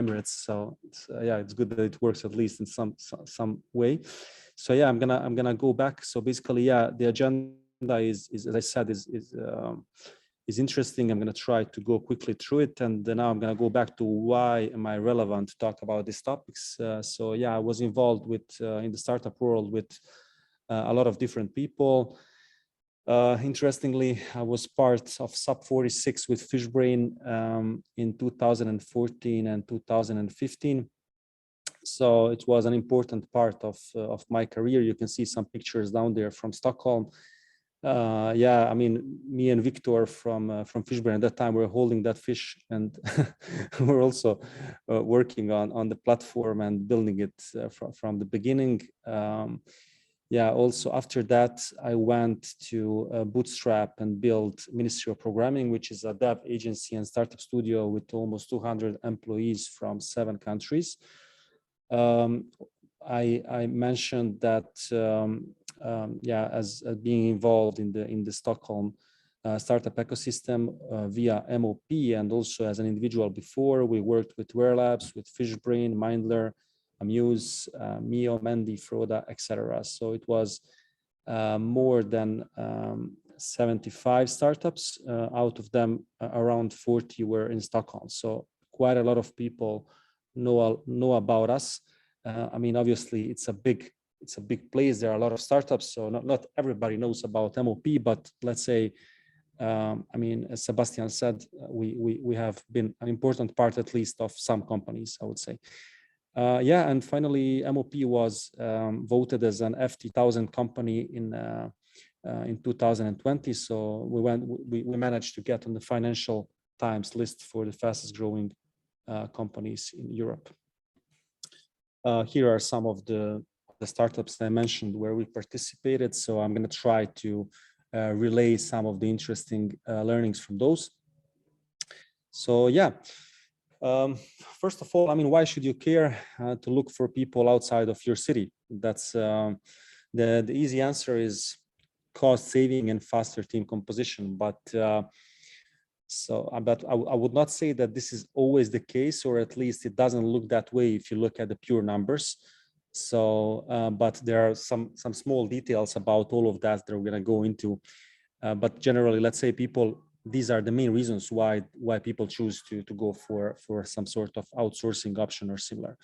Emirates. So it's, yeah, it's good that it works at least in some way. So yeah, I'm gonna go back. So basically, yeah, the agenda is as I said, is interesting. I'm gonna try to go quickly through it, and then now I'm gonna go back to why am I relevant to talk about these topics. So yeah, I was involved with in the startup world with a lot of different people. Interestingly, I was part of SUP46 with Fishbrain in 2014 and 2015. So it was an important part of my career. You can see some pictures down there from Stockholm. Yeah, I mean, me and Victor from Fishbrain at that time were holding that fish, and we're also working on the platform and building it from the beginning. Yeah, also after that, I went to Bootstrap and built Ministry of Programming, which is a dev agency and startup studio with almost 200 employees from 7 countries. I mentioned that, yeah, as being involved in the Stockholm startup ecosystem via MOP, and also as an individual before. We worked with Werlabs, with Fishbrain, Mindler, Amuse, Mio, Mendi, Froda, etc. So it was more than 75 startups. Out of them, around 40 were in Stockholm. So quite a lot of people know about us. I mean, obviously, it's a big place. There are a lot of startups, so not everybody knows about MOP. But let's say, I mean, as Sebastian said, we have been an important part, at least, of some companies, I would say. Yeah, and finally, MOP was voted as an FT1000 company in 2020. So we managed to get on the Financial Times list for the fastest growing companies in Europe. Here are some of the startups I mentioned where we participated. So I'm going to try to relay some of the interesting learnings from those. So yeah. First of all, I mean, why should you care to look for people outside of your city? That's the easy answer is cost saving and faster team composition. But I would not say that this is always the case, or at least it doesn't look that way if you look at the pure numbers. So, but there are some small details about all of that that we're going to go into. But generally, let's say these are the main reasons why people choose to go for some sort of outsourcing option or similar.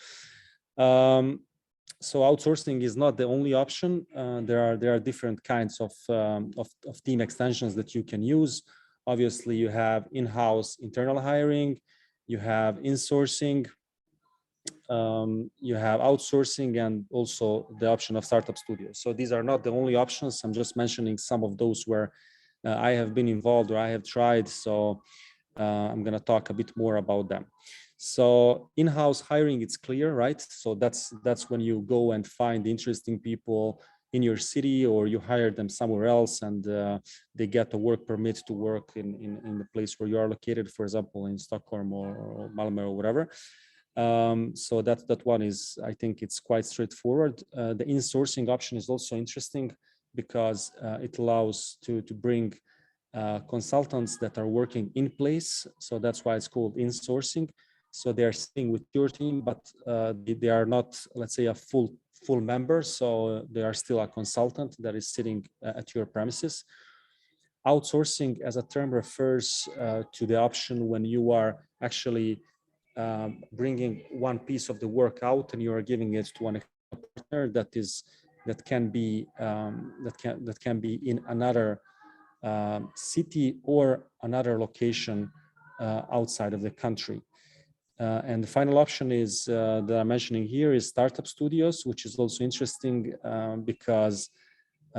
So outsourcing is not the only option. There are different kinds of team extensions that you can use. Obviously, you have in-house internal hiring, you have insourcing, you have outsourcing, and also the option of startup studios. So these are not the only options. I'm just mentioning some of those where I have been involved or I have tried. So I'm going to talk a bit more about them. So in-house hiring, it's clear, right? So that's when you go and find interesting people in your city, or you hire them somewhere else, and they get a work permit to work in the place where you are located, for example, in Stockholm or Malmö or whatever. So that one is, I think it's quite straightforward. The insourcing option is also interesting because it allows to bring consultants that are working in place. So that's why it's called insourcing. So they are sitting with your team, but they are not, let's say, a full member. So they are still a consultant that is sitting at your premises. Outsourcing as a term refers to the option when you are actually bringing one piece of the work out and you are giving it to one partner that can be in another city or another location outside of the country. And the final option is that I'm mentioning here is startup studios, which is also interesting because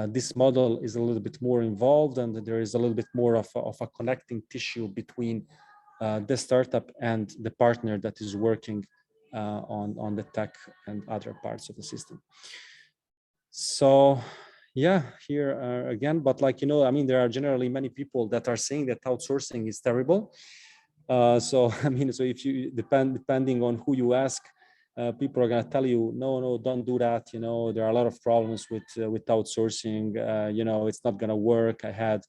this model is a little bit more involved, and there is a little bit more of a connecting tissue between the startup and the partner that is working on the tech and other parts of the system. So yeah, here again, but like, you know, I mean, there are generally many people that are saying that outsourcing is terrible. So I mean, so if you depending on who you ask, people are going to tell you, no, don't do that. You know, there are a lot of problems with outsourcing. You know, it's not going to work. I had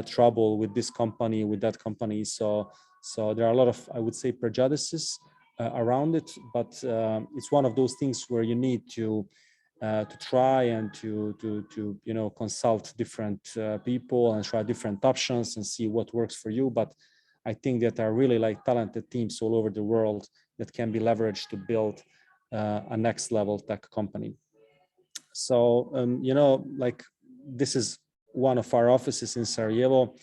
trouble with this company, with that company. So there are a lot of, I would say, prejudices around it, but it's one of those things where you need to try and to consult different people and try different options and see what works for you. But I think that are really like talented teams all over the world that can be leveraged to build a next level tech company. So like this is one of our offices in Sarajevo.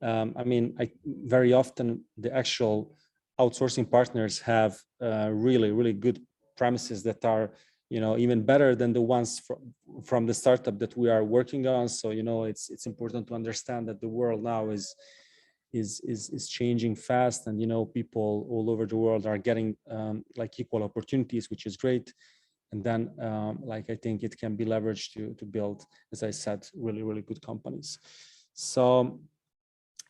I mean, very often the actual outsourcing partners have really good premises that are even better than the ones from the startup that we are working on. So it's important to understand that the world now is changing fast, and people all over the world are getting like equal opportunities, which is great. And then like I think it can be leveraged to build, as I said, really good companies. So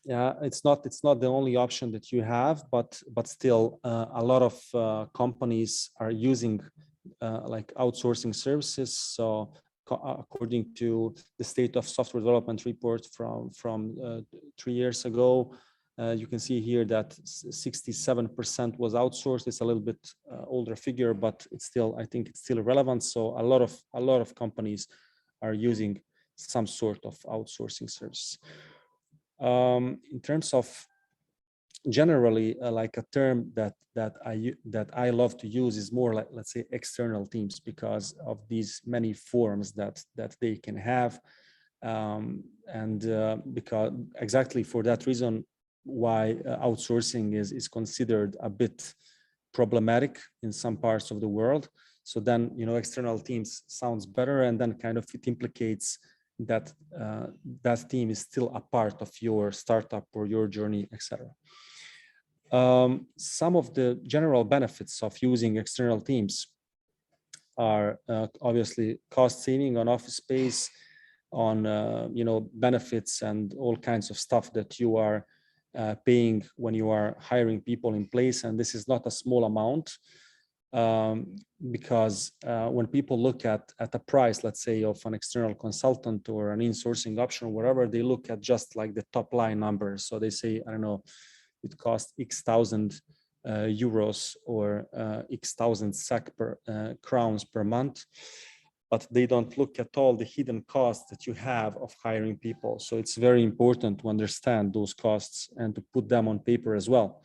yeah, it's not the only option that you have, but still a lot of companies are using like outsourcing services. So according to the State of Software Development report from 3 years ago, you can see here that 67% was outsourced. It's a little bit older figure, but it's still, I think it's still relevant. So a lot of companies are using some sort of outsourcing service. In terms of generally like a term that I love to use is more like, let's say, external teams, because of these many forms that they can have, and because exactly for that reason why outsourcing is considered a bit problematic in some parts of the world. So then external teams sounds better, and then kind of it implicates that that team is still a part of your startup or your journey, etc. Some of the general benefits of using external teams are obviously cost saving on office space, on benefits and all kinds of stuff that you are paying when you are hiring people in place, and this is not a small amount. Because when people look at a price, let's say, of an external consultant or an insourcing option or whatever, they look at just like the top line numbers. So they say, I don't know, it costs X thousand euros or X thousand SEK per crowns per month, but they don't look at all the hidden costs that you have of hiring people. So it's very important to understand those costs and to put them on paper as well.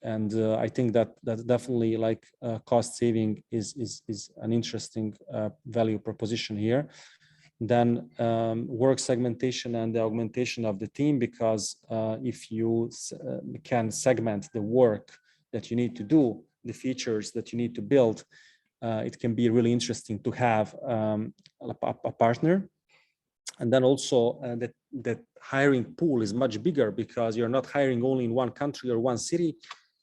And I think that definitely like cost saving is an interesting value proposition here. Then work segmentation and the augmentation of the team, because if you can segment the work that you need to do, the features that you need to build, it can be really interesting to have a partner. And then also that hiring pool is much bigger, because you're not hiring only in one country or one city.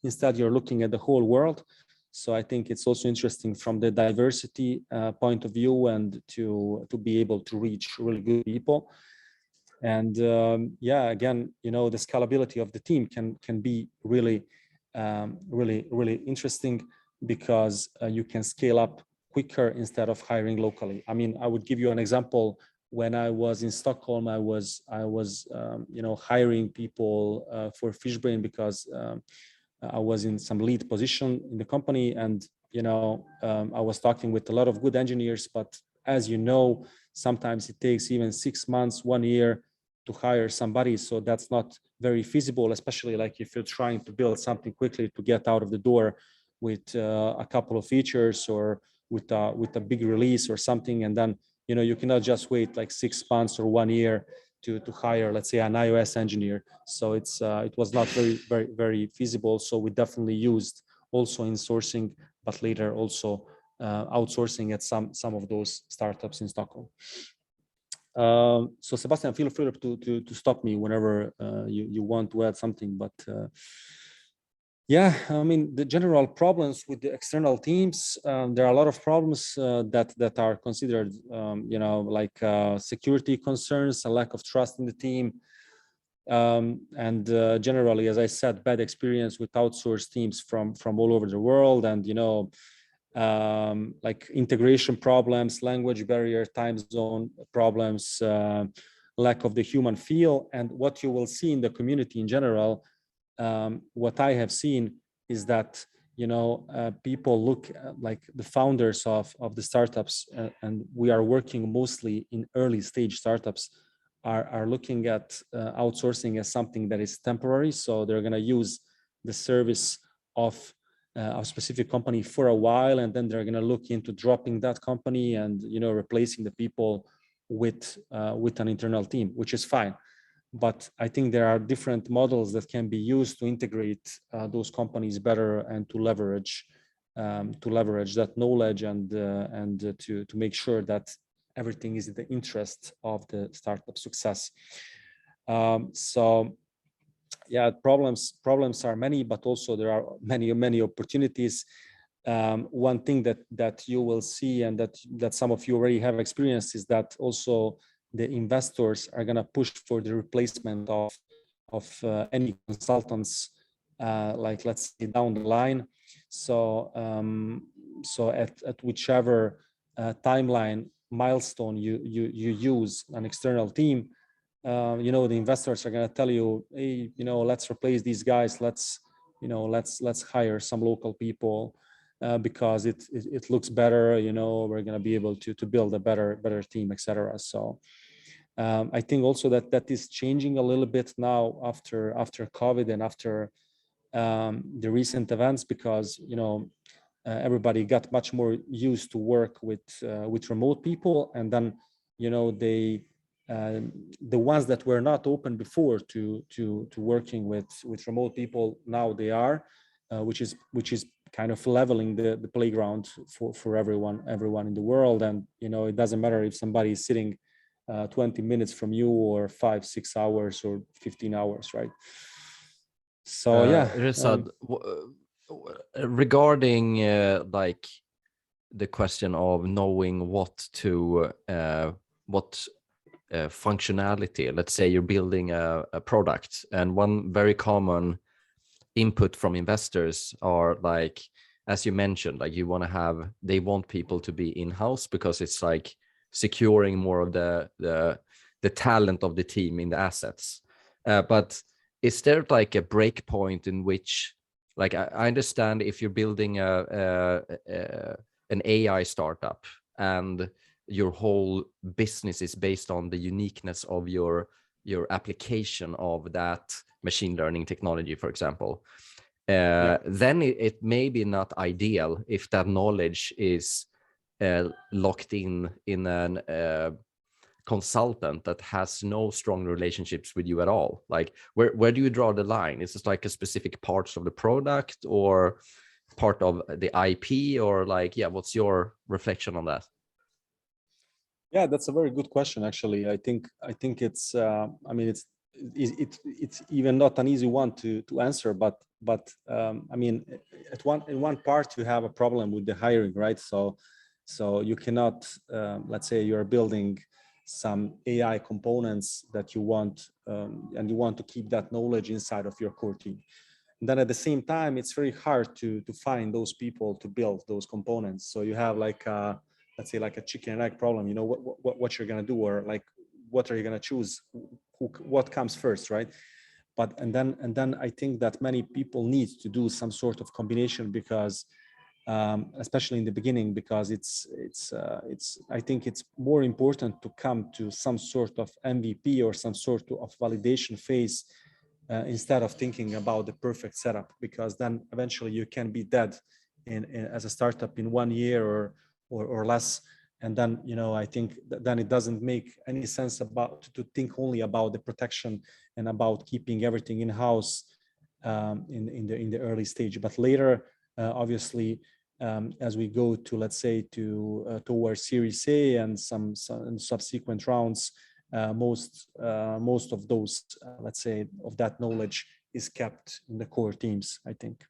Instead, you're looking at the whole world. So I think it's also interesting from the diversity point of view, and to be able to reach really good people. And yeah, again, the scalability of the team can be really interesting, because you can scale up quicker instead of hiring locally. I mean, I would give you an example. When I was in Stockholm, I was hiring people for Fishbrain, because I was in some lead position in the company, and I was talking with a lot of good engineers, but as sometimes it takes even 6 months, 1 year to hire somebody. So that's not very feasible, especially like if you're trying to build something quickly to get out of the door with a couple of features, or with a big release or something, and then you cannot just wait like 6 months or 1 year to hire, let's say, an iOS engineer. So it was not very feasible. So we definitely used also insourcing, but later also outsourcing at some of those startups in Stockholm. So Sebastian, feel free to stop me whenever you want to add something, but yeah, I mean, the general problems with the external teams, there are a lot of problems that are considered, like security concerns, a lack of trust in the team, and generally, as I said, bad experience with outsourced teams from all over the world, and like integration problems, language barrier, time zone problems, lack of the human feel. And what you will see in the community in general, what I have seen is that people look like the founders of the startups, and we are working mostly in early stage startups, are looking at outsourcing as something that is temporary. So they're going to use the service of a specific company for a while, and then they're going to look into dropping that company and replacing the people with an internal team, which is fine. But I think there are different models that can be used to integrate those companies better and to leverage that knowledge and to make sure that everything is in the interest of the startup success. So yeah, problems are many, but also there are many opportunities. One thing that you will see, and that some of you already have experienced, is that also the investors are going to push for the replacement of any consultants, like let's say down the line. So at whichever timeline milestone you use an external team, the investors are going to tell you, hey, let's replace these guys. Let's hire some local people because it looks better. We're going to be able to build a better team, etc. So I think also that is changing a little bit now after COVID and after the recent events, because everybody got much more used to work with remote people, and then they the ones that were not open before to working with remote people, now they are, which is kind of leveling the playground for everyone in the world. And it doesn't matter if somebody is sitting 20 minutes from you, or 5-6 hours, or 15 hours, right? So yeah, Rešad, regarding like the question of knowing what functionality, let's say you're building a product, and one very common input from investors are, like, as you mentioned, like they want people to be in-house because it's like securing more of the talent of the team in the assets. But is there like a break point in which, like, I understand if you're building an AI startup and your whole business is based on the uniqueness of your application of that machine learning technology, for example, then it may be not ideal if that knowledge is locked in an consultant that has no strong relationships with you at all. Like, where do you draw the line? Is this like a specific parts of the product or part of the IP, or like, what's your reflection on that? Yeah, that's a very good question, actually. I think it's I mean, it's even not an easy one to answer, but I mean, in one part you have a problem with the hiring, right? So you cannot, let's say you're building some AI components that you want, and you want to keep that knowledge inside of your core team. And then at the same time, it's very hard to find those people to build those components. So you have like let's say like a chicken and egg problem. What you're gonna do, or like what are you gonna choose? What comes first, right? But and then I think that many people need to do some sort of combination, because especially in the beginning, because it's I think it's more important to come to some sort of MVP or some sort of validation phase instead of thinking about the perfect setup, because then eventually you can be dead as a startup in 1 year or less. And then I think then it doesn't make any sense to think only about the protection and about keeping everything in house in the early stage. But later, obviously, as we go to, let's say, towards Series A and some subsequent rounds, most of those, let's say, of that knowledge is kept in the core teams, I think.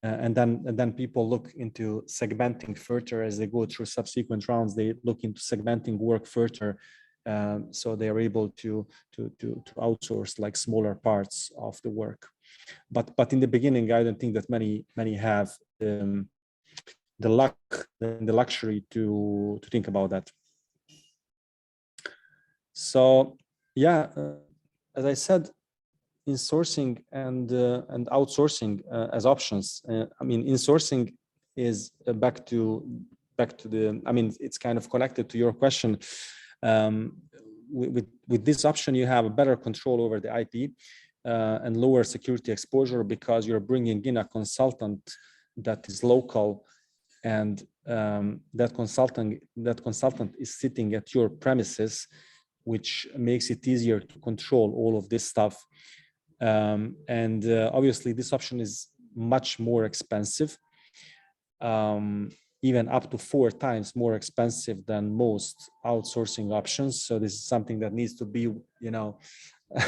And then people look into segmenting further as they go through subsequent rounds. They look into segmenting work further, so they are able to outsource like smaller parts of the work. But in the beginning, I don't think that many have the luxury to think about that. So yeah, as I said, insourcing and outsourcing as options. I mean, insourcing is back to the. I mean, it's kind of connected to your question. With this option, you have a better control over the IP and lower security exposure because you're bringing in a consultant that is local, and that consultant is sitting at your premises, which makes it easier to control all of this stuff. And obviously, this option is much more expensive, even up to 4 times more expensive than most outsourcing options. So this is something that needs to be,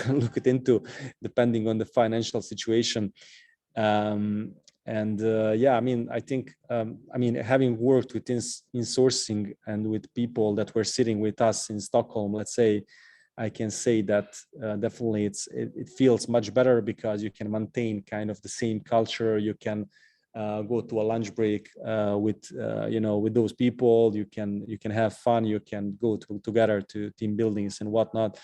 looked into depending on the financial situation. Yeah, I mean, I think, having worked with insourcing and with people that were sitting with us in Stockholm, let's say, I can say that definitely it feels much better because you can maintain kind of the same culture. You can go to a lunch break with those people. You can have fun. You can go together to team buildings and whatnot.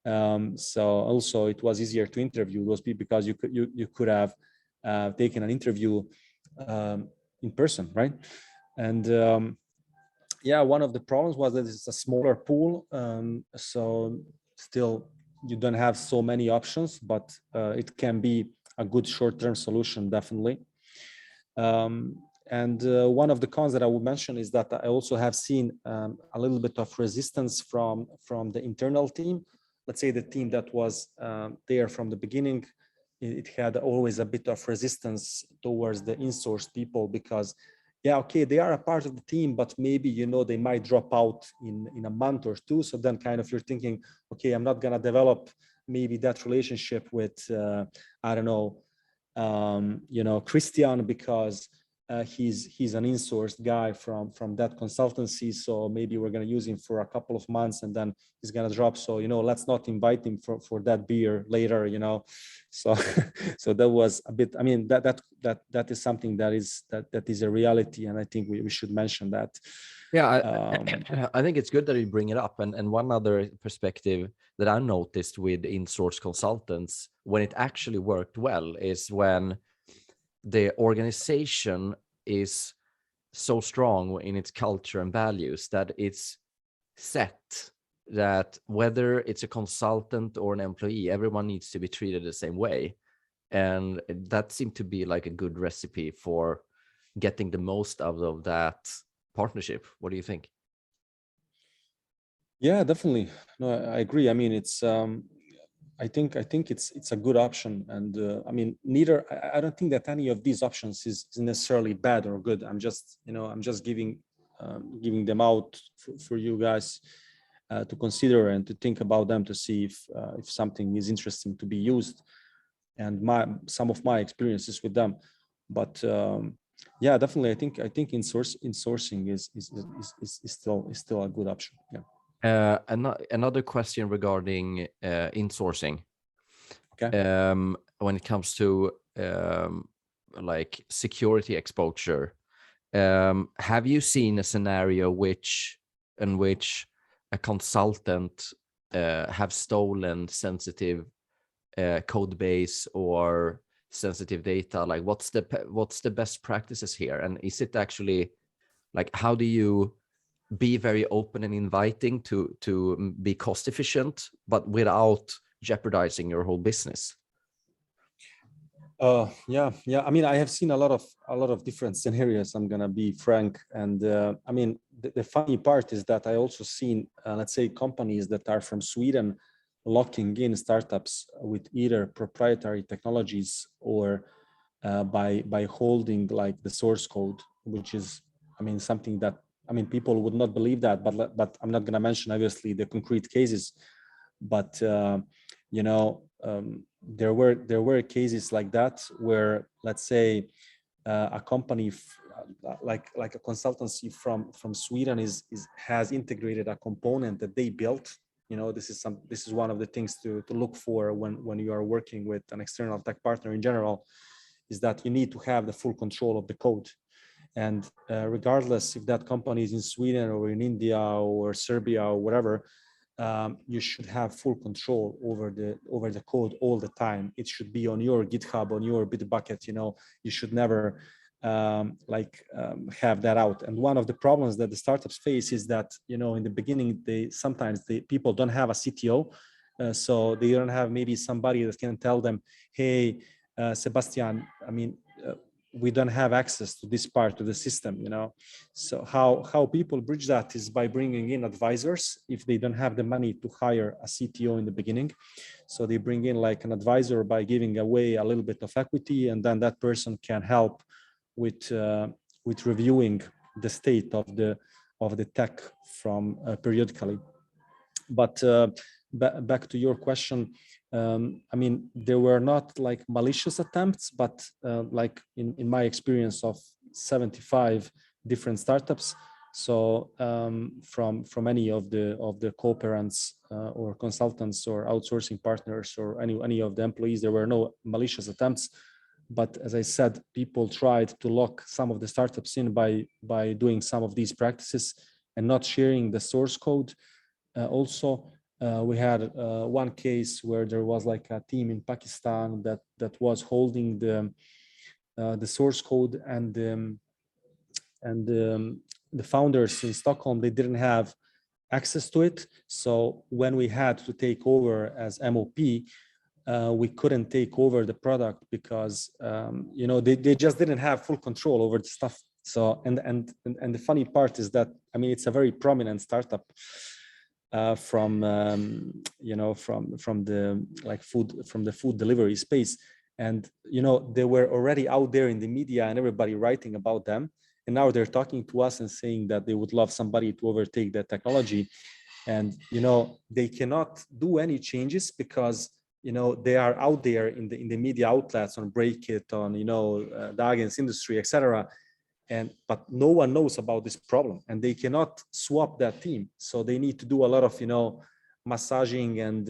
So also it was easier to interview those people because you could have taken an interview in person, right? And yeah, one of the problems was that it's a smaller pool, so still you don't have so many options, but it can be a good short-term solution, definitely. And one of the cons that I would mention is that I also have seen a little bit of resistance from the internal team. Let's say the team that was there from the beginning, it had always a bit of resistance towards the insourced people because, yeah, okay, they are a part of the team, but maybe, they might drop out in a month or two. So then kind of you're thinking, okay, I'm not going to develop maybe that relationship with, I don't know, Christian, because he's an insourced guy from that consultancy. So maybe we're going to use him for a couple of months and then he's going to drop. So, let's not invite him for that beer later, So, so that was a bit, I mean, that is something that is a reality. And I think we should mention that. Yeah, I think it's good that you bring it up. And one other perspective that I noticed with in-source consultants, when it actually worked well, is when the organization is so strong in its culture and values that it's set that whether it's a consultant or an employee, everyone needs to be treated the same way. And that seemed to be like a good recipe for getting the most out of that partnership. What do you think? Yeah, definitely. No, I agree. I mean, it's I think it's a good option, and I mean, I don't think that any of these options is necessarily bad or good. I'm just giving them out for you guys to consider and to think about them to see if something is interesting to be used, and some of my experiences with them. But yeah, definitely, I think insourcing is still a good option. Yeah. Another question regarding insourcing. Okay. When it comes to like security exposure, have you seen a scenario in which a consultant have stolen sensitive code base or sensitive data? Like, what's the best practices here, and is it actually like, how do you be very open and inviting to be cost efficient, but without jeopardizing your whole business? Yeah. I mean, I have seen a lot of different scenarios. I'm gonna be frank, and I mean, the funny part is that I also seen, let's say, companies that are from Sweden locking in startups with either proprietary technologies or by holding like the source code, which is, I mean, something that, I mean, people would not believe that, but I'm not gonna mention obviously the concrete cases, but there were cases like that where, let's say, a company like a consultancy from Sweden has integrated a component that they built. This is one of the things to look for when you are working with an external tech partner in general, is that you need to have the full control of the code. And regardless if that company is in Sweden or in India or Serbia or whatever, you should have full control over the code all the time. It should be on your GitHub, on your Bitbucket. You should never have that out. And one of the problems that the startups face is that in the beginning sometimes people don't have a CTO, so they don't have maybe somebody that can tell them, hey, Sebastian, we don't have access to this part of the system. So how people bridge that is by bringing in advisors if they don't have the money to hire a CTO in the beginning. So they bring in like an advisor by giving away a little bit of equity, and then that person can help with reviewing the state of the tech from periodically. But back to your question, there were not like malicious attempts, but like in my experience of 75 different startups, so from any of the co-parents or consultants or outsourcing partners or any of the employees, there were no malicious attempts. But as I said, people tried to lock some of the startups in by doing some of these practices and not sharing the source code. Also, we had one case where there was like a team in Pakistan that was holding the source code, and the founders in Stockholm, they didn't have access to it. So when we had to take over as MOP, we couldn't take over the product because they just didn't have full control over the stuff. So and the funny part is that it's a very prominent startup from the food delivery space, and they were already out there in the media and everybody writing about them, and now they're talking to us and saying that they would love somebody to overtake their technology, and they cannot do any changes because they are out there in the media outlets, on Breakit, on Dagens Industry, etc. But no one knows about this problem, and they cannot swap that team. So they need to do a lot of massaging and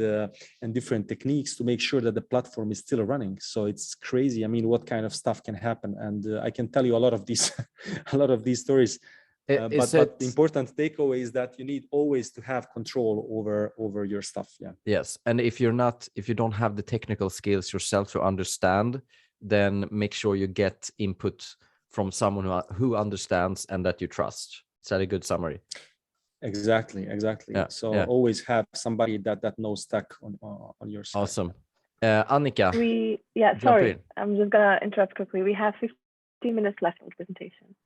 different techniques to make sure that the platform is still running. So it's crazy. What kind of stuff can happen, and I can tell you a lot of these stories. But the important takeaway is that you need always to have control over your stuff. Yeah. Yes, and if you don't have the technical skills yourself to understand, then make sure you get input from someone who understands and that you trust. Is that a good summary? Exactly. Yeah, so always have somebody that knows tech on your side. Awesome. Annika. Sorry, I'm just gonna interrupt quickly. We have 15 minutes left on the presentation.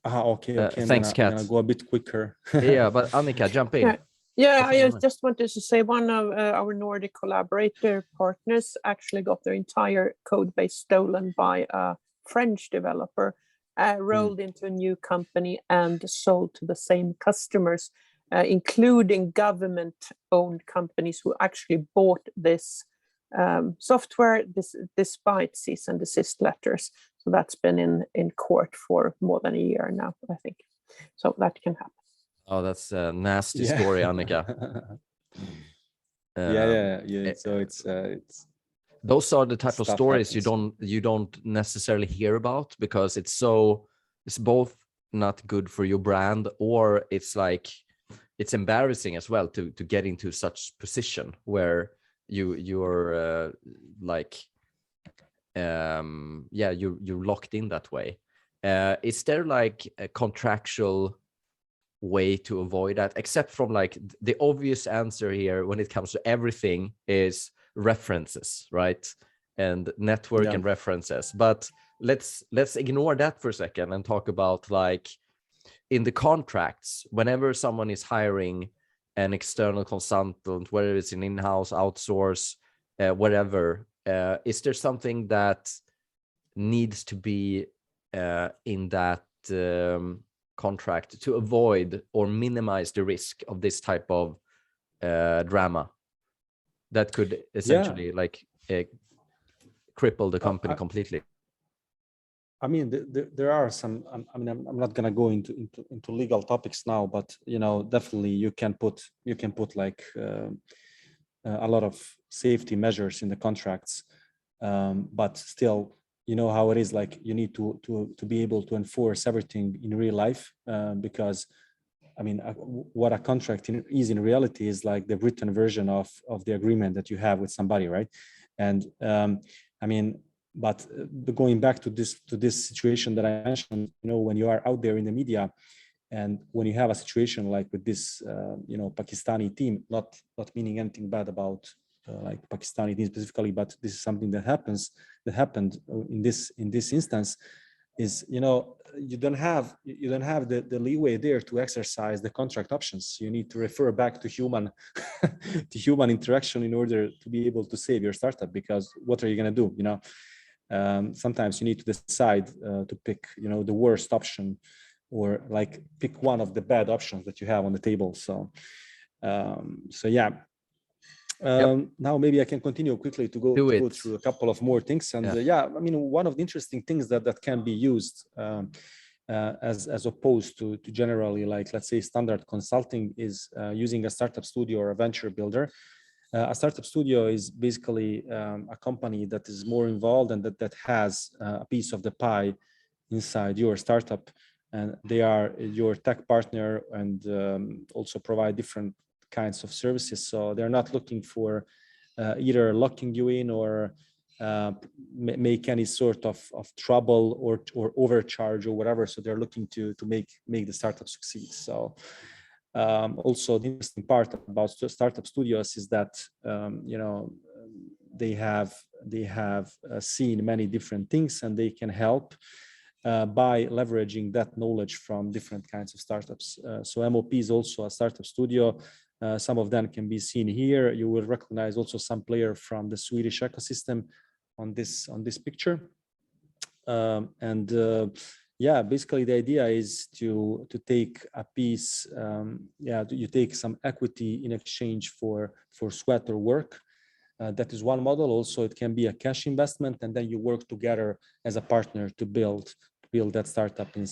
Okay. Thanks, Kat. I'm gonna go a bit quicker. Yeah, but Annika, jump in. Yeah, I just wanted to say one of our Nordic collaborator partners actually got their entire code base stolen by a French developer, rolled into a new company and sold to the same customers, including government-owned companies who actually bought this software despite cease and desist letters. So that's been in court for more than a year now, I think. So that can happen. Oh, that's a nasty story, Annika. Yeah. So it's those are the type of stories happens. you don't necessarily hear about, because it's both not good for your brand, or it's embarrassing as well to get into such position where you're locked in that way. Is there like a contractual way to avoid that, except from like the obvious answer here when it comes to everything is references, right? And network and references. But let's ignore that for a second and talk about like in the contracts, whenever someone is hiring an external consultant, whether it's an in-house, outsource, whatever, is there something that needs to be in that contract to avoid or minimize the risk of this type of drama that could essentially cripple the company completely? There are some. I'm not gonna go into legal topics now, but definitely you can put like a lot of safety measures in the contracts, but still, how it is. Like you need to be able to enforce everything in real life, because I mean, what a contract is in reality is like the written version of the agreement that you have with somebody, right? And I mean, but going back to this situation that I mentioned, you know, when you are out there in the media, and when you have a situation like with this, you know, Pakistani team, not meaning anything bad about like Pakistani team specifically, but this is something that happened in this instance, is, you know, you don't have the leeway there to exercise the contract options. You need to refer back to human to human interaction in order to be able to save your startup, because what are you going to do, you know? Sometimes you need to decide to pick, you know, the worst option, or like pick one of the bad options that you have on the table. So yeah. Now maybe I can continue quickly to go through a couple of more things. And yeah, I mean, one of the interesting things that can be used as opposed to generally, like, let's say, standard consulting, is using a startup studio or a venture builder. A startup studio is basically a company that is more involved and that has a piece of the pie inside your startup, and they are your tech partner, and also provide different kinds of services. So they're not looking for either locking you in or make any sort of trouble or overcharge or whatever. So they're looking to make the startup succeed. So also the interesting part about startup studios is that you know, they have seen many different things, and they can help by leveraging that knowledge from different kinds of startups. So MOP is also a startup studio. Some of them can be seen here. You will recognize also some player from the Swedish ecosystem on this picture. Yeah, basically the idea is to take a piece. You take some equity in exchange for sweat or work. That is one model. Also, it can be a cash investment, and then you work together as a partner to build that startup in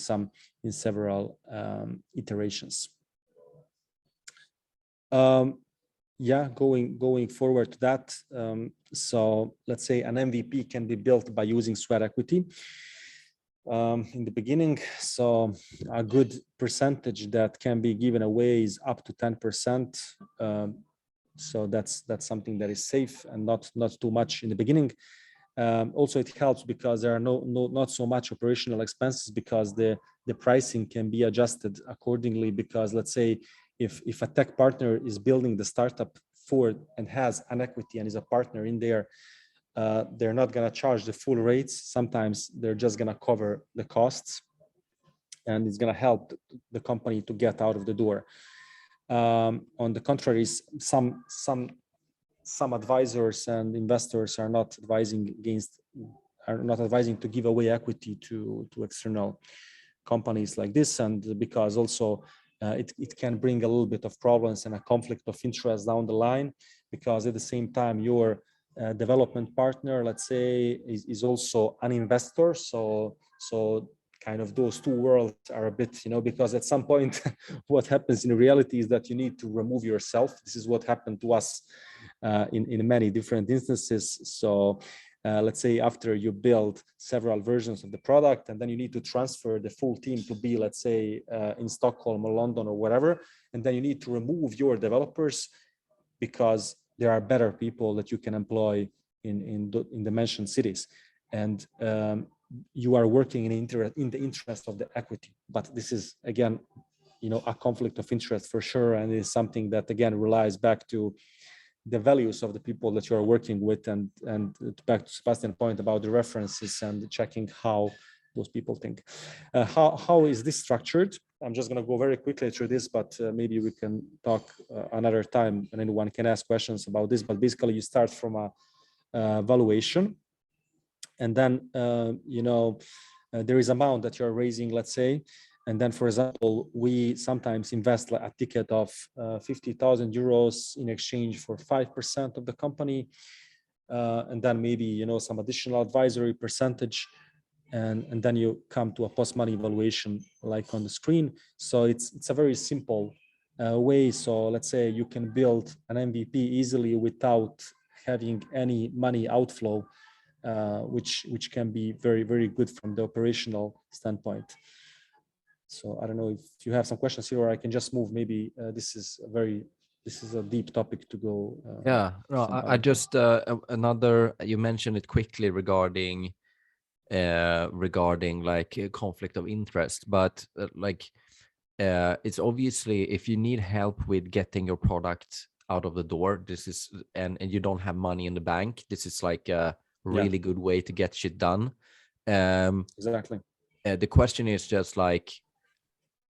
several iterations. Yeah, going forward to that. So let's say an MVP can be built by using sweat equity in the beginning. So a good percentage that can be given away is up to 10%. So that's something that is safe and not too much in the beginning. Also, it helps because there are not so much operational expenses, because the pricing can be adjusted accordingly. Because let's say if a tech partner is building the startup for and has an equity and is a partner in there, they're not going to charge the full rates. Sometimes they're just going to cover the costs, and it's going to help the company to get out of the door. On the contrary, some advisors and investors are not advising to give away equity to external companies like this, and because also it can bring a little bit of problems and a conflict of interest down the line, because at the same time your development partner, let's say, is also an investor. So kind of those two worlds are a bit, you know, because at some point what happens in reality is that you need to remove yourself. This is what happened to us in many different instances. So let's say after you build several versions of the product, and then you need to transfer the full team to be, let's say, in Stockholm or London or whatever, and then you need to remove your developers because there are better people that you can employ in the mentioned cities, and you are working in the interest of the equity. But this is, again, you know, a conflict of interest for sure, and is something that again relies back to the values of the people that you are working with, and back to Sebastian's point about the references and checking how those people think. How is this structured? I'm just going to go very quickly through this, but maybe we can talk another time, and anyone can ask questions about this. But basically, you start from a valuation, and then you know, there is amount that you're raising, let's say. And then, for example, we sometimes invest like a ticket of 50,000 euros in exchange for 5% of the company, and then maybe, you know, some additional advisory percentage, and then you come to a post-money evaluation like on the screen. So it's a very simple way. So let's say you can build an MVP easily without having any money outflow, which can be very, very good from the operational standpoint. So I don't know if you have some questions here, or I can just move. Maybe this is a deep topic to go. Yeah, no, I just another. You mentioned it quickly regarding like a conflict of interest, but it's obviously if you need help with getting your product out of the door, this is and you don't have money in the bank, this is like a really good way to get shit done. Exactly. The question is just like,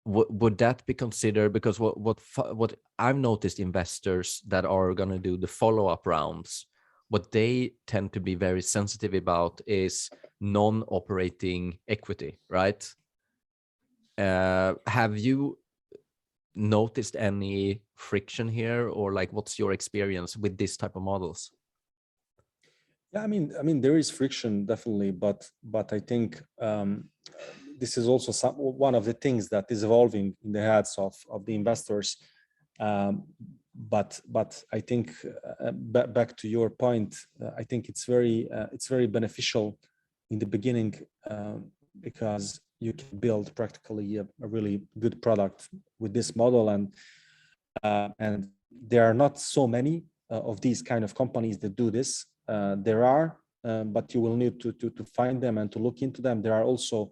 would that be considered? Because what I've noticed, investors that are going to do the follow-up rounds, what they tend to be very sensitive about is non-operating equity, right? Have you noticed any friction here, or like what's your experience with this type of models? Yeah, I mean there is friction definitely, but I think this is also one of the things that is evolving in the heads of the investors. But I think back to your point, I think it's very beneficial in the beginning because you can build practically a really good product with this model, and there are not so many of these kind of companies that do this. There are, but you will need to find them and to look into them. There are also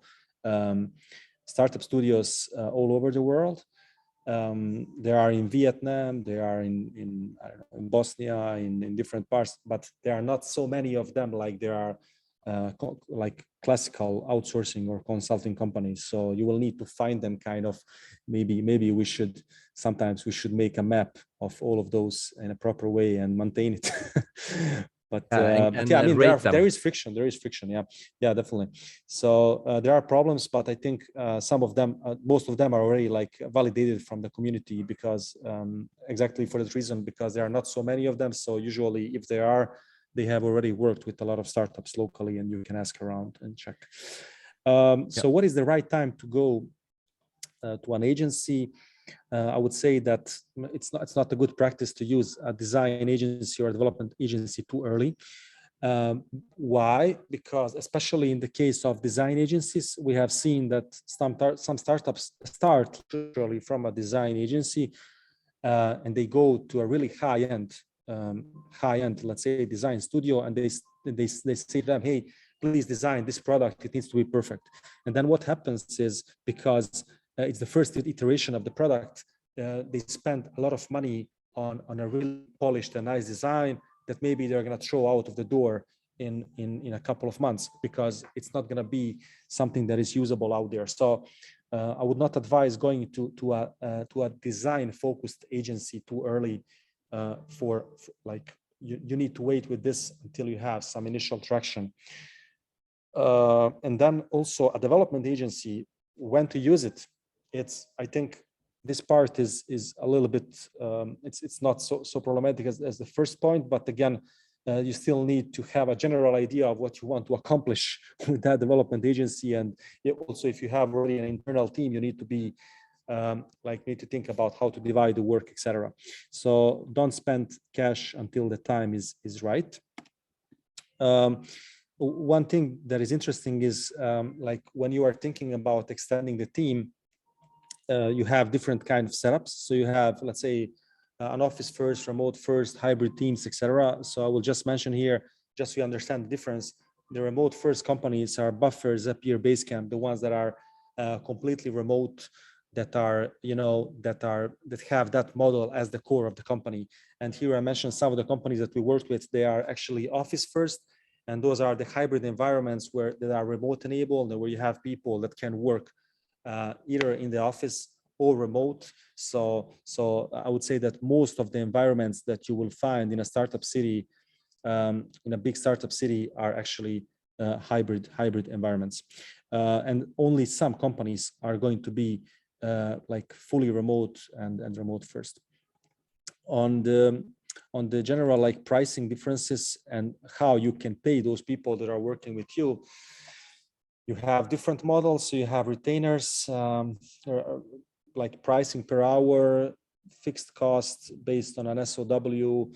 startup studios all over the world. There are in Vietnam, there are in I don't know, in Bosnia, in different parts, but there are not so many of them like there are like classical outsourcing or consulting companies. So you will need to find them kind of, maybe we should make a map of all of those in a proper way and maintain it. But yeah, I mean, there is friction. Yeah, definitely. So there are problems, but I think some of them, most of them are already like validated from the community, because exactly for that reason, because there are not so many of them. So usually if there are, they have already worked with a lot of startups locally, and you can ask around and check. So what is the right time to go to an agency? I would say that it's not a good practice to use a design agency or a development agency too early. Why? Because especially in the case of design agencies, we have seen that some startups start literally from a design agency and they go to a really high-end, let's say, design studio, and they say to them, hey, please design this product, it needs to be perfect. And then what happens is, because it's the first iteration of the product, they spend a lot of money on a really polished and nice design that maybe they're going to throw out of the door in a couple of months, because it's not going to be something that is usable out there. So I would not advise going to a design focused agency too early. For like you need to wait with this until you have some initial traction. And then also a development agency, when to use it. I think this part is a little bit, it's not so problematic as the first point, but again, you still need to have a general idea of what you want to accomplish with that development agency. And also, if you have already an internal team, you need to be need to think about how to divide the work, etc. So don't spend cash until the time is right. One thing that is interesting is like when you are thinking about extending the team, you have different kind of setups. So you have, let's say, an office first, remote first, hybrid teams, etc. So I will just mention here, just so you understand the difference. The remote first companies are Buffer, Zapier, Basecamp, the ones that are completely remote, that are, that have that model as the core of the company. And here I mentioned some of the companies that we worked with. They are actually office first, and those are the hybrid environments that are remote enabled, and where you have people that can work either in the office or remote. So I would say that most of the environments that you will find in a startup city, in a big startup city, are actually hybrid environments. And only some companies are going to be like fully remote and remote first. On the general like pricing differences and how you can pay those people that are working with you, you have different models. So you have retainers, like pricing per hour, fixed cost based on an SOW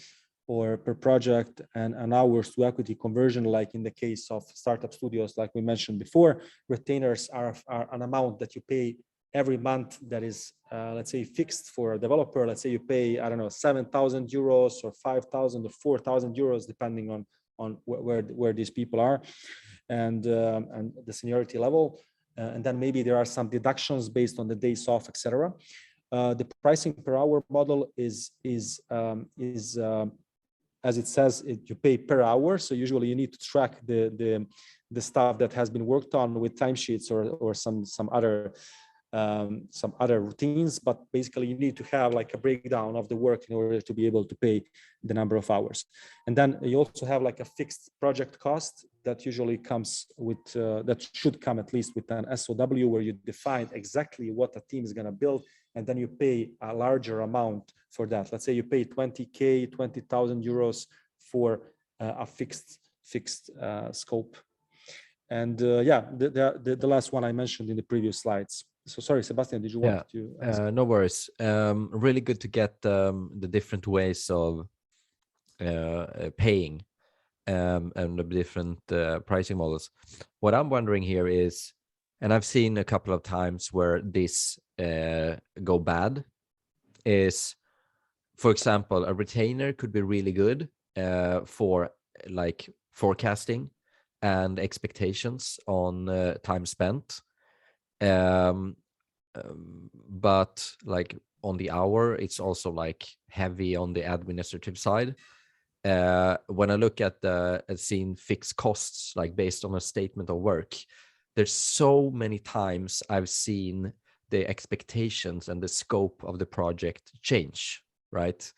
or per project, and an hours to equity conversion, like in the case of startup studios, like we mentioned before. Retainers are an amount that you pay every month that is, let's say, fixed for a developer. Let's say you pay, I don't know, 7,000 euros or 5,000 or 4,000 euros, depending on where these people are and the seniority level. And then maybe there are some deductions based on the days off, etc. The pricing per hour model is as it says, you pay per hour. So usually you need to track the stuff that has been worked on with timesheets or some other routines. But basically you need to have like a breakdown of the work in order to be able to pay the number of hours. And then you also have like a fixed project cost that usually comes with, that should come at least with an SOW, where you define exactly what a team is going to build. And then you pay a larger amount for that. Let's say you pay 20,000, 20,000 euros for a fixed scope. And yeah, the last one I mentioned in the previous slides. So sorry, Sebastian, did you want to ask? No worries. Really good to get the different ways of paying and the different pricing models. What I'm wondering here is, and I've seen a couple of times where this go bad, is, for example, a retainer could be really good for like forecasting and expectations on time spent. But like on the hour, it's also like heavy on the administrative side. When I look at seeing fixed costs, like based on a statement of work, there's so many times I've seen the expectations and the scope of the project change, right?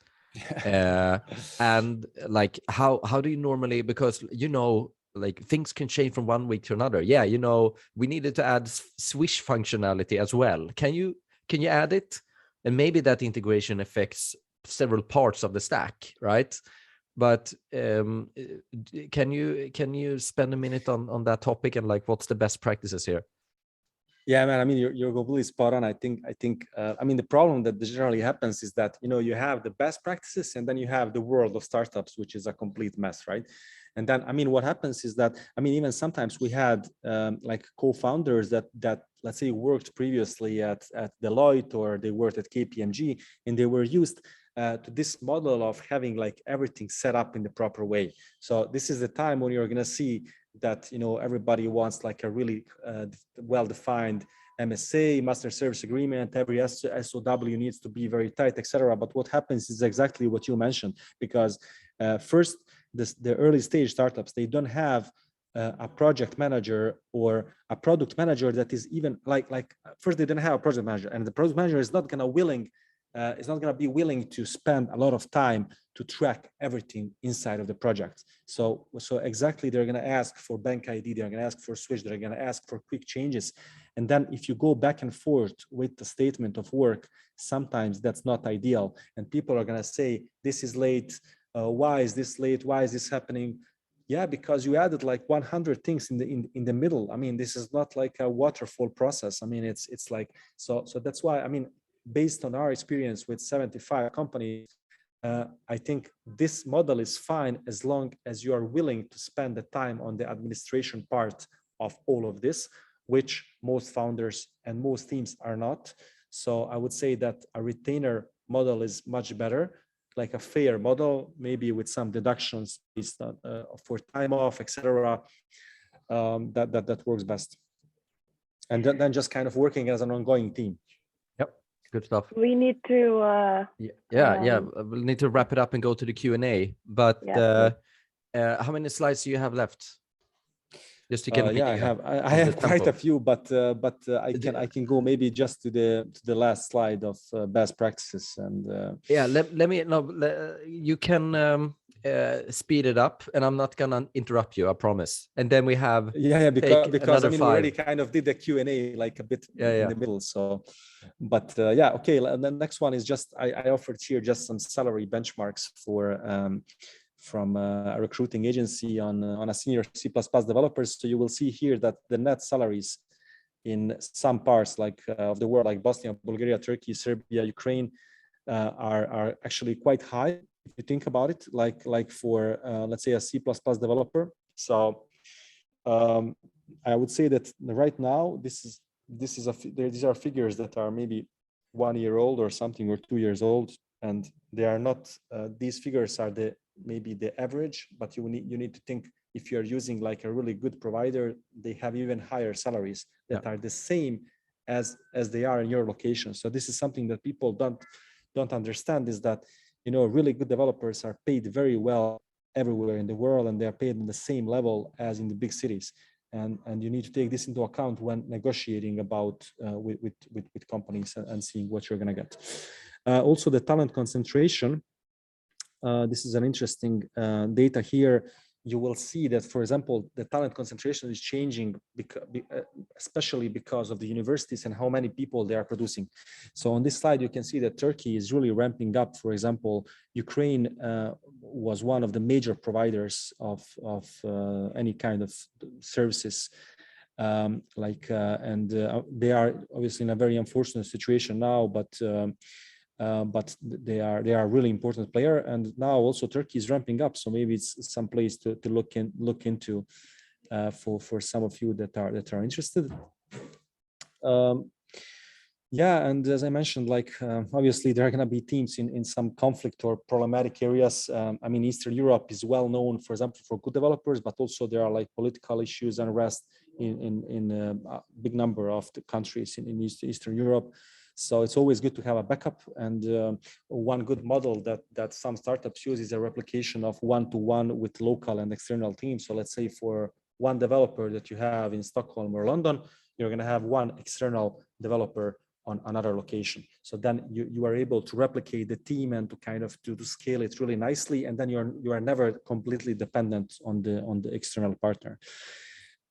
And like how do you normally, because like things can change from one week to another. Yeah, we needed to add Swish functionality as well. Can you add it? And maybe that integration affects several parts of the stack, right? But can you spend a minute on that topic and like what's the best practices here? Yeah, man. I mean, you're completely spot on. I think. I mean, the problem that generally happens is that you have the best practices, and then you have the world of startups, which is a complete mess, right? And then, I mean, what happens is that, I mean, even sometimes we had like co-founders that let's say worked previously at Deloitte, or they worked at KPMG, and they were used to this model of having like everything set up in the proper way. So this is the time when you're going to see that everybody wants like a really well-defined MSA, master service agreement. Every SOW needs to be very tight, etc. But what happens is exactly what you mentioned, because first, the early stage startups, they don't have a project manager or a product manager that is even like first they don't have a project manager, and the project manager is not going to be willing to spend a lot of time to track everything inside of the project. So exactly, they're going to ask for bank ID, they're going to ask for Swish, they're going to ask for quick changes. And then if you go back and forth with the statement of work, sometimes that's not ideal. And people are going to say, this is late. Why is this late? Why is this happening? Yeah, because you added like 100 things in the middle. I mean, this is not like a waterfall process. I mean, it's like, so that's why, I mean, based on our experience with 75 companies, I think this model is fine as long as you are willing to spend the time on the administration part of all of this, which most founders and most teams are not. So I would say that a retainer model is much better, like a fair model, maybe with some deductions based on, for time off, etc. That works best. And then just kind of working as an ongoing team. Good stuff. We need to we'll need to wrap it up and go to the Q&A, but how many slides do you have left? Just to get I have quite a few, but I can go maybe just to the last slide of best practices. And let me you can speed it up, and I'm not gonna interrupt you, I promise. And then we have because I mean, we already kind of did the Q&A like a bit in the middle. So, but okay. And the next one is just I offered here just some salary benchmarks for from a recruiting agency on a senior C++ developers. So you will see here that the net salaries in some parts like of the world, like Bosnia, Bulgaria, Turkey, Serbia, Ukraine, are actually quite high if you think about it. Like for let's say a C++ developer. So I would say that right now this is these are figures that are maybe 1 year old or something, or 2 years old, and they are not. These figures are maybe the average, but you need to think, if you're using like a really good provider, they have even higher salaries that are the same as they are in your location. So this is something that people don't understand, is that, you know, really good developers are paid very well everywhere in the world, and they are paid on the same level as in the big cities. And you need to take this into account when negotiating about with companies and seeing what you're going to get. Also, the talent concentration. This is an interesting data here. You will see that, for example, the talent concentration is changing, especially because of the universities and how many people they are producing. So on this slide, you can see that Turkey is really ramping up. For example, Ukraine was one of the major providers of any kind of services. And they are obviously in a very unfortunate situation now, but they are a really important player. And now also Turkey is ramping up, so maybe it's some place to look into for some of you that are interested. And as I mentioned, like obviously there are going to be teams in some conflict or problematic areas. I mean, Eastern Europe is well known, for example, for good developers, but also there are like political issues and unrest in a big number of the countries in Eastern Europe. So it's always good to have a backup. And one good model that some startups use is a replication of one-to-one with local and external teams. So let's say for one developer that you have in Stockholm or London, you're going to have one external developer on another location. So then you are able to replicate the team and to kind of to scale it really nicely. And then you are never completely dependent on the external partner.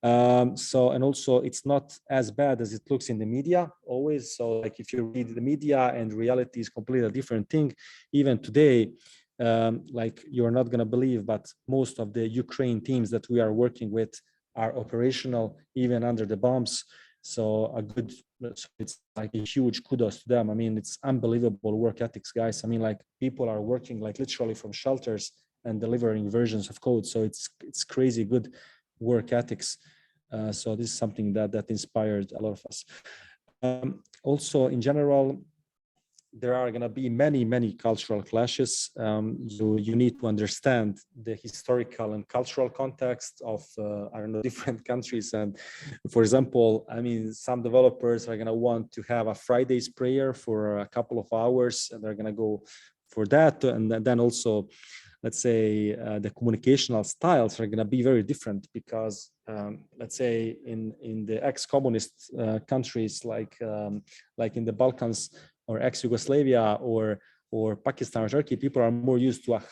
And also it's not as bad as it looks in the media always. So like if you read the media, and reality is completely a different thing. Even today, like you're not going to believe, but most of the Ukraine teams that we are working with are operational even under the bombs. So it's like a huge kudos to them. I mean, it's unbelievable work ethics, guys. I mean, like people are working like literally from shelters and delivering versions of code. So it's crazy good work ethics. So this is something that inspired a lot of us. Also, in general, there are going to be many cultural clashes. You need to understand the historical and cultural context of different countries. And for example, I mean, some developers are going to want to have a Friday's prayer for a couple of hours, and they're going to go for that. And then also, let's say the communicational styles are going to be very different, because let's say in the ex-communist countries like in the Balkans or ex-Yugoslavia or Pakistan or Turkey, people are more used to a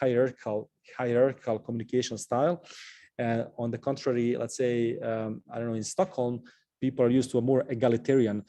hierarchical communication style. And on the contrary, let's say in Stockholm, people are used to a more egalitarian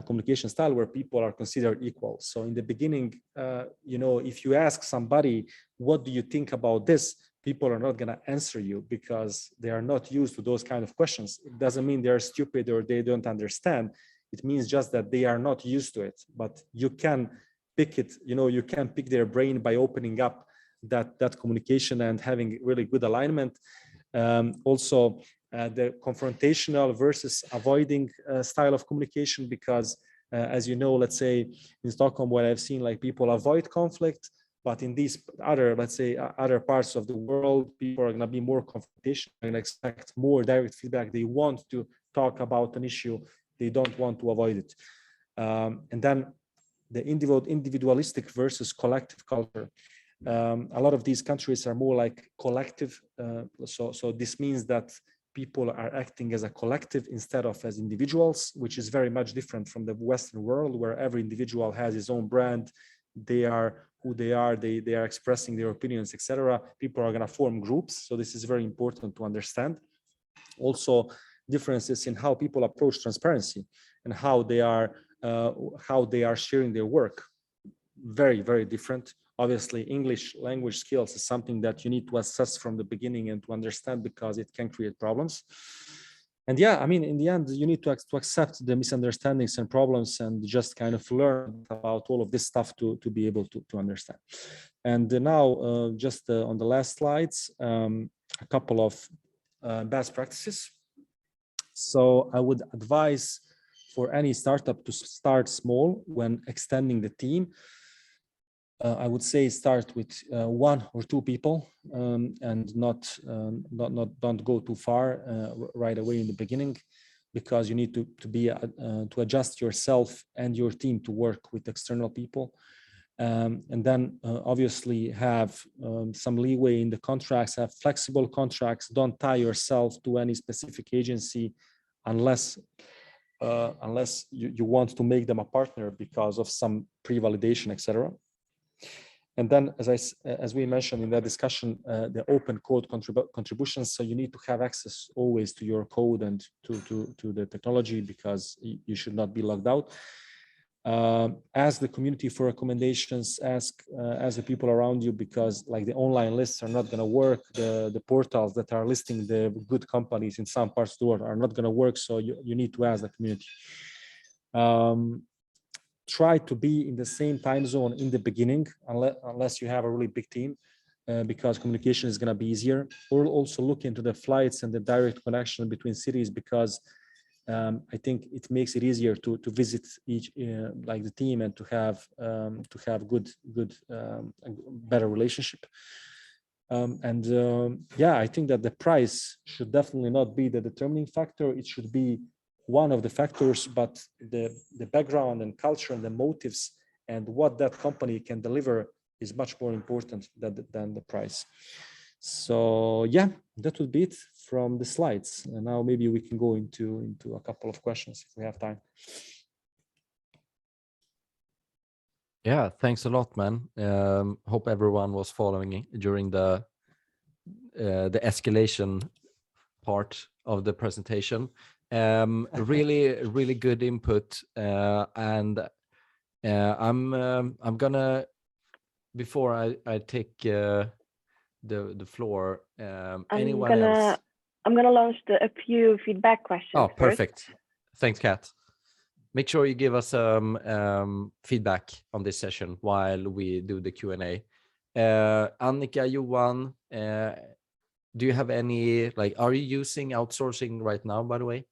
communication style where people are considered equal. So in the beginning, if you ask somebody, what do you think about this? People are not going to answer you because they are not used to those kind of questions. It doesn't mean they're stupid or they don't understand. It means just that they are not used to it. But you can pick it, you can pick their brain by opening up that communication and having really good alignment. Also, the confrontational versus avoiding style of communication, because as you know, let's say in Stockholm, where I've seen like people avoid conflict, but in these other, let's say other parts of the world, people are going to be more confrontational and expect more direct feedback. They want to talk about an issue. They don't want to avoid it. And then the individualistic versus collective culture. A lot of these countries are more like collective. So this means that people are acting as a collective instead of as individuals, which is very much different from the Western world, where every individual has his own brand. They are who they are. They are expressing their opinions, etc. People are going to form groups. So this is very important to understand. Also, differences in how people approach transparency and how they are sharing their work. Very, very different. Obviously, English language skills is something that you need to assess from the beginning and to understand, because it can create problems. And yeah, I mean, in the end, you need to accept the misunderstandings and problems and just kind of learn about all of this stuff to be able to understand. And now, just on the last slides, a couple of best practices. So I would advise for any startup to start small when extending the team. I would say start with 1 or 2 people, and don't go too far right away in the beginning, because you need to adjust yourself and your team to work with external people. And then obviously have some leeway in the contracts, have flexible contracts. Don't tie yourself to any specific agency unless you want to make them a partner because of some pre-validation, etc. And then, as we mentioned in that discussion, the open code contributions. So you need to have access always to your code and to the technology, because you should not be locked out. Ask the community for recommendations, ask the people around you, because like the online lists are not going to work. The portals that are listing the good companies in some parts of the world are not going to work. So you need to ask the community. Try to be in the same time zone in the beginning, unless you have a really big team, because communication is going to be easier. Or also look into the flights and the direct connection between cities, because I think it makes it easier to visit each like the team, and to have good better relationship. Yeah, I think that the price should definitely not be the determining factor. It should be one of the factors, but the background and culture and the motives and what that company can deliver is much more important than the price. So yeah, that would be it from the slides. And now maybe we can go into a couple of questions if we have time. Yeah, thanks a lot, man. Hope everyone was following during the escalation part of the presentation. Really good input, and I'm gonna, before I take the floor, anyone else? I'm gonna launch a few feedback questions. Oh, perfect. First. Thanks, Kat. Make sure you give us some feedback on this session while we do the Q&A. Annika, Johan, do you have any, like, are you using outsourcing right now, by the way?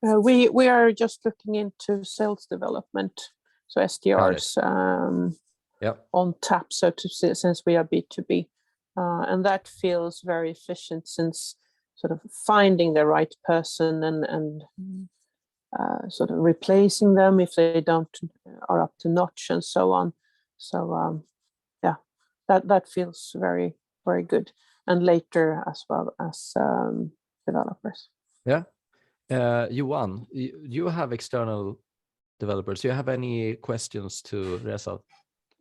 We are just looking into sales development, so SDRs on tap, so to say, since we are B2B. And that feels very efficient, since sort of finding the right person and sort of replacing them if they are up to notch and so on. So yeah, that feels very, very good. And later as well as developers. Yeah. Johan, you have external developers. Do you have any questions to Rešad?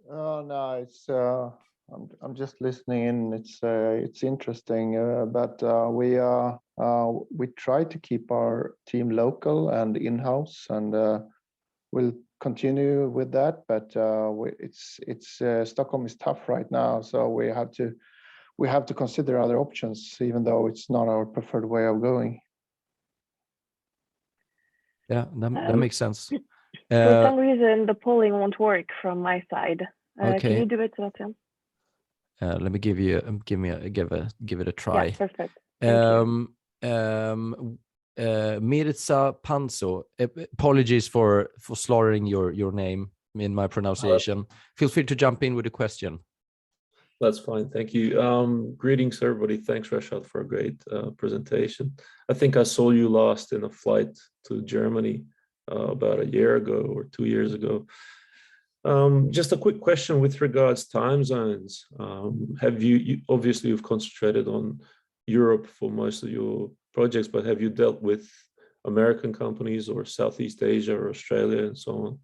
No, it's I'm just listening in. It's interesting, but we try to keep our team local and in-house, and we'll continue with that. But Stockholm is tough right now, so we have to consider other options, even though it's not our preferred way of going. Yeah, that makes sense. For some reason, the polling won't work from my side. Okay. Can you do it, Sebastian? Let me give it a try. Yeah, perfect. Thank you. Mirza Panzo. Apologies for slaughtering your name in my pronunciation. Feel free to jump in with a question. That's fine. Thank you. Greetings, everybody. Thanks, Rešad, for a great presentation. I think I saw you last in a flight to Germany about a year ago or 2 years ago. Just a quick question with regards time zones. Have you obviously you've concentrated on Europe for most of your projects, but have you dealt with American companies or Southeast Asia or Australia and so on?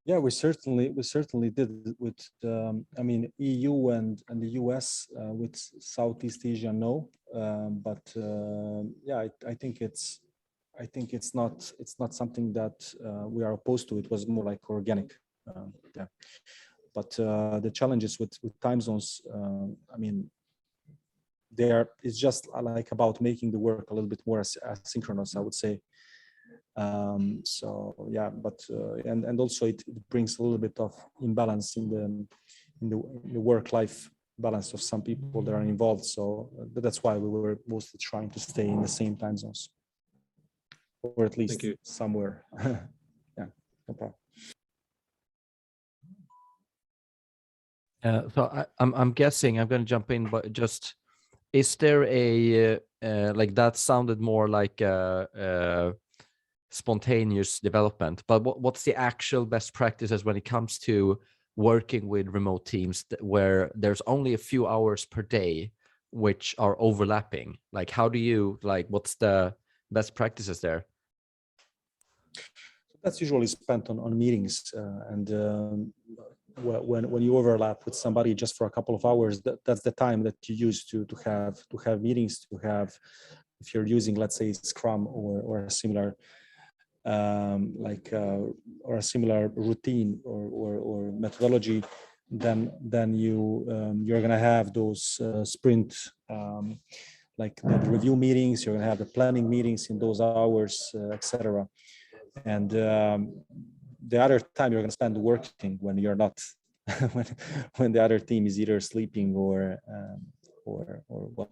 Yeah, we certainly did with I mean, EU and the US. With Southeast Asia, no, but yeah, I think it's not something that we are opposed to. It was more like organic. Yeah, but the challenges with time zones, I mean, it's just like about making the work a little bit more asynchronous, I would say. So yeah, but and also it brings a little bit of imbalance in the work life balance of some people that are involved. So but that's why we were mostly trying to stay in the same time zones, or at least somewhere. Yeah, no problem. So I'm guessing, I'm going to jump in, but just, is there a like, that sounded more like a spontaneous development, but what's the actual best practices when it comes to working with remote teams where there's only a few hours per day which are overlapping? Like, how do you, like, what's the best practices there? That's usually spent on meetings, and when you overlap with somebody just for a couple of hours, that's the time that you use to have meetings, to have, if you're using, let's say, Scrum or a similar or a similar routine or methodology, then you're gonna have those sprint like the review meetings. You're gonna have the planning meetings in those hours, etc. And the other time you're gonna spend working when you're not when the other team is either sleeping or what.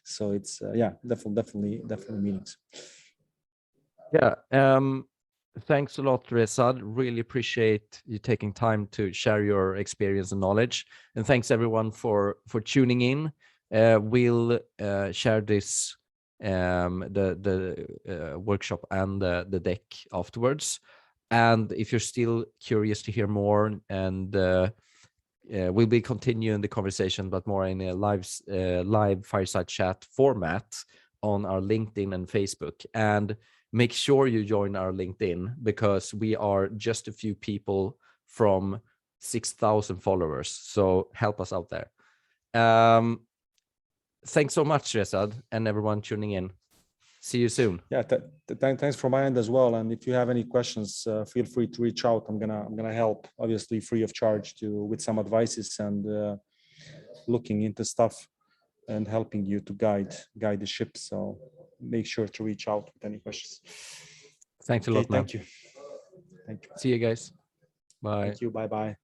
So it's yeah, definitely meetings. Yeah. Thanks a lot, Rešad. Really appreciate you taking time to share your experience and knowledge. And thanks everyone for tuning in. We'll share this the workshop and the deck afterwards. And if you're still curious to hear more, and we'll be continuing the conversation, but more in a live fireside chat format on our LinkedIn and Facebook. And make sure you join our LinkedIn, because we are just a few people from 6,000 followers. So help us out there. Thanks so much, Rešad, and everyone tuning in. See you soon. Yeah, thanks from my end as well. And if you have any questions, feel free to reach out. I'm gonna help, obviously free of charge, with some advices and looking into stuff and helping you to guide the ship. So make sure to reach out with any questions. Thanks a lot, man. Thank you. See you guys. Bye. Thank you. Bye.